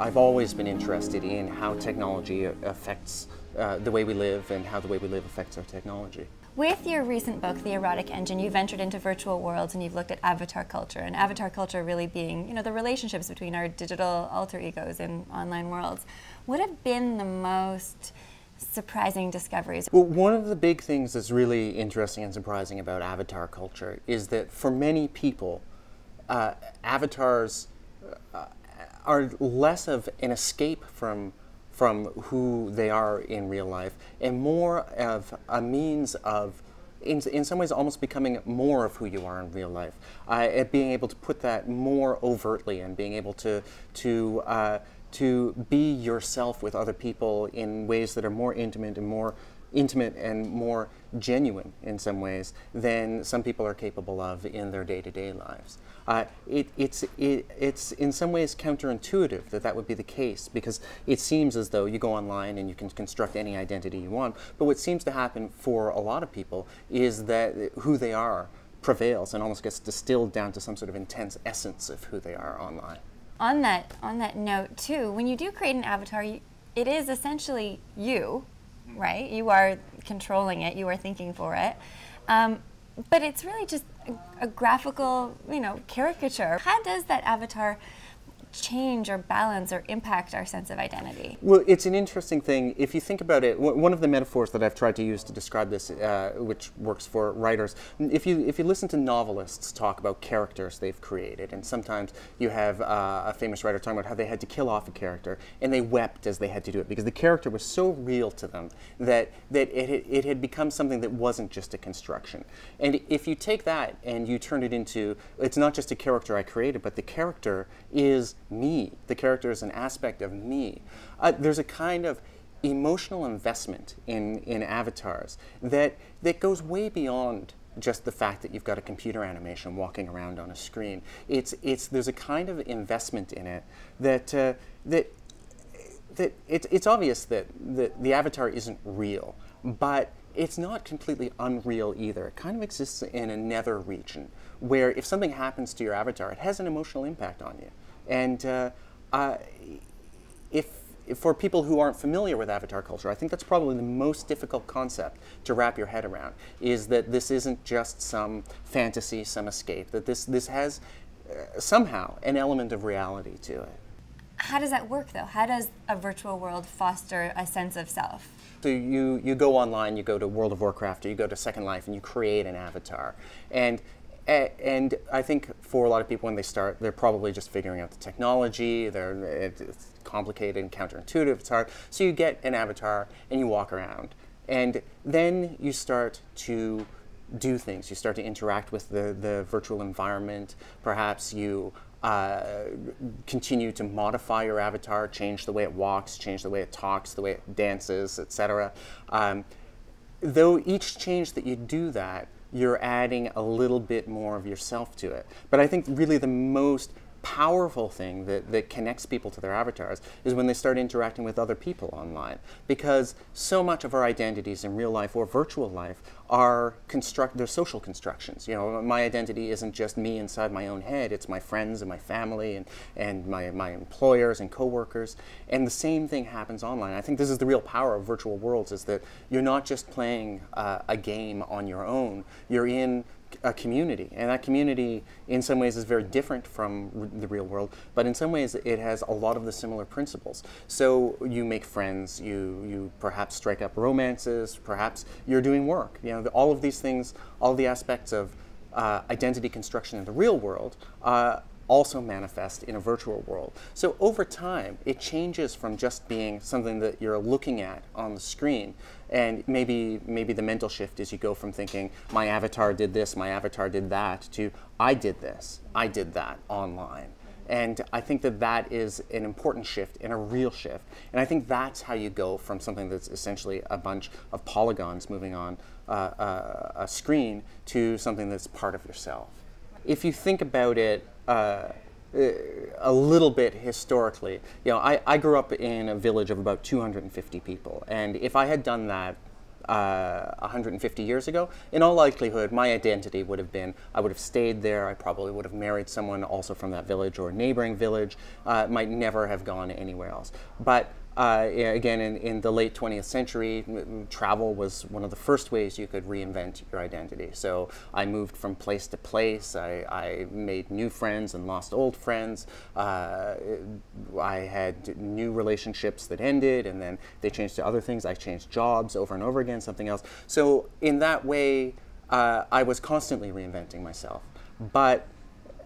I've always been interested in how technology affects the way we live and how the way we live affects our technology. With your recent book, The Erotic Engine, you've ventured into virtual worlds and you've looked at avatar culture, and avatar culture really being, you know, the relationships between our digital alter egos in online worlds. What have been the most surprising discoveries? Well, one of the big things that's really interesting and surprising about avatar culture is that for many people, avatars are less of an escape from who they are in real life, and more of a means of, in some ways, almost becoming more of who you are in real life. Being able to put that more overtly and being able to be yourself with other people in ways that are more intimate and more genuine in some ways than some people are capable of in their day-to-day lives. It's in some ways counterintuitive that would be the case, because it seems as though you go online and you can construct any identity you want, but what seems to happen for a lot of people is that who they are prevails and almost gets distilled down to some sort of intense essence of who they are online. On that note too, when you do create an avatar, it is essentially you, right? You are controlling it, you are thinking for it. But it's really just a graphical, caricature. How does that avatar change or balance or impact our sense of identity? Well, it's an interesting thing. If you think about it, one of the metaphors that I've tried to use to describe this, which works for writers, if you listen to novelists talk about characters they've created, and sometimes you have a famous writer talking about how they had to kill off a character, and they wept as they had to do it, because the character was so real to them that it had become something that wasn't just a construction. And if you take that and you turn it into, it's not just a character I created, but the character is me. The character is an aspect of me. There's a kind of emotional investment in avatars that goes way beyond just the fact that you've got a computer animation walking around on a screen. There's a kind of investment in it that it's obvious that the avatar isn't real, but it's not completely unreal either. It kind of exists in a nether region where if something happens to your avatar, it has an emotional impact on you. And for people who aren't familiar with avatar culture, I think that's probably the most difficult concept to wrap your head around, is that this isn't just some fantasy, some escape, that this has somehow an element of reality to it. How does that work, though? How does a virtual world foster a sense of self? So you go online, you go to World of Warcraft, or you go to Second Life, and you create an avatar. And I think for a lot of people when they start, they're probably just figuring out the technology, it's complicated and counterintuitive, it's hard. So you get an avatar and you walk around. And then you start to do things. You start to interact with the virtual environment. Perhaps you continue to modify your avatar, change the way it walks, change the way it talks, the way it dances, etc. Though each change that you do that, you're adding a little bit more of yourself to it. But I think really the most powerful thing that connects people to their avatars is when they start interacting with other people online. Because so much of our identities in real life or virtual life are they're social constructions. You know, my identity isn't just me inside my own head, it's my friends and my family and my employers and coworkers. And the same thing happens online. I think this is the real power of virtual worlds, is that you're not just playing a game on your own, you're in a community, and that community in some ways is very different from the real world, but in some ways it has a lot of the similar principles. So you make friends, you perhaps strike up romances, perhaps you're doing work. You know, all of these things, all the aspects of identity construction in the real world also manifest in a virtual world. So over time, it changes from just being something that you're looking at on the screen, and maybe the mental shift is you go from thinking, my avatar did this, my avatar did that, to I did this, I did that online. And I think that is an important shift and a real shift. And I think that's how you go from something that's essentially a bunch of polygons moving on a screen to something that's part of yourself. If you think about it a little bit historically, you know, I grew up in a village of about 250 people, and if I had done that 150 years ago, in all likelihood, my identity would have been, I would have stayed there, I probably would have married someone also from that village or a neighboring village, might never have gone anywhere else. But again, in the late 20th century, travel was one of the first ways you could reinvent your identity. So I moved from place to place. I made new friends and lost old friends. I had new relationships that ended, and then they changed to other things. I changed jobs over and over again, something else. So in that way, I was constantly reinventing myself. But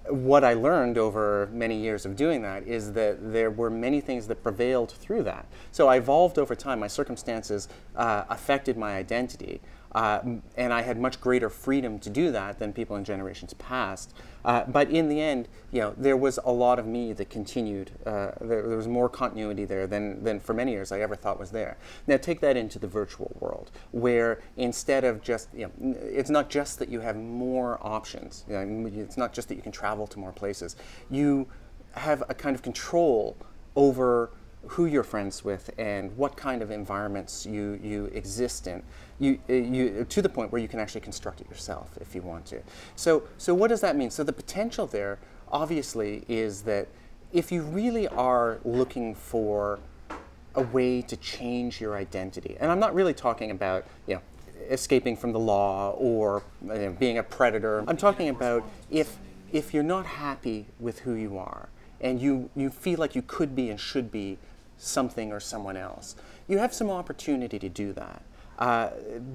what I learned over many years of doing that is that there were many things that prevailed through that. So I evolved over time. My circumstances affected my identity, and I had much greater freedom to do that than people in generations past. But in the end, there was a lot of me that continued. There was more continuity there than for many years I ever thought was there. Now take that into the virtual world, where instead of just, it's not just that you have more options. It's not just that you can travel to more places. You have a kind of control over who you're friends with and what kind of environments you exist in, to the point where you can actually construct it yourself if you want to. So what does that mean? So the potential there, obviously, is that if you really are looking for a way to change your identity, and I'm not really talking about escaping from the law or being a predator. I'm talking about if you're not happy with who you are and you feel like you could be and should be something or someone else, you have some opportunity to do that.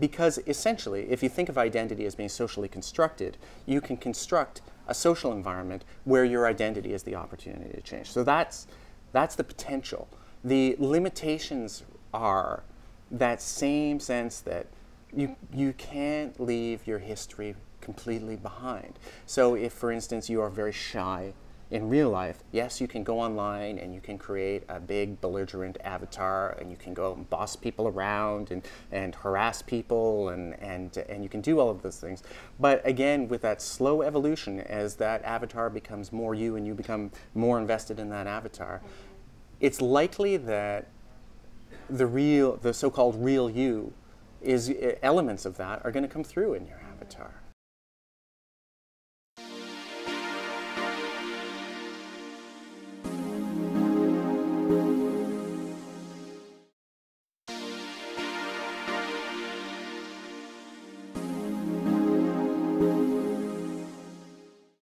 Because essentially, if you think of identity as being socially constructed, you can construct a social environment where your identity is the opportunity to change. So that's the potential. The limitations are that same sense that you can't leave your history completely behind. So if, for instance, you are very shy in real life, yes, you can go online and you can create a big belligerent avatar and you can go and boss people around and harass people and you can do all of those things. But again, with that slow evolution, as that avatar becomes more you and you become more invested in that avatar, it's likely that the so-called real you elements of that are going to come through in your avatar.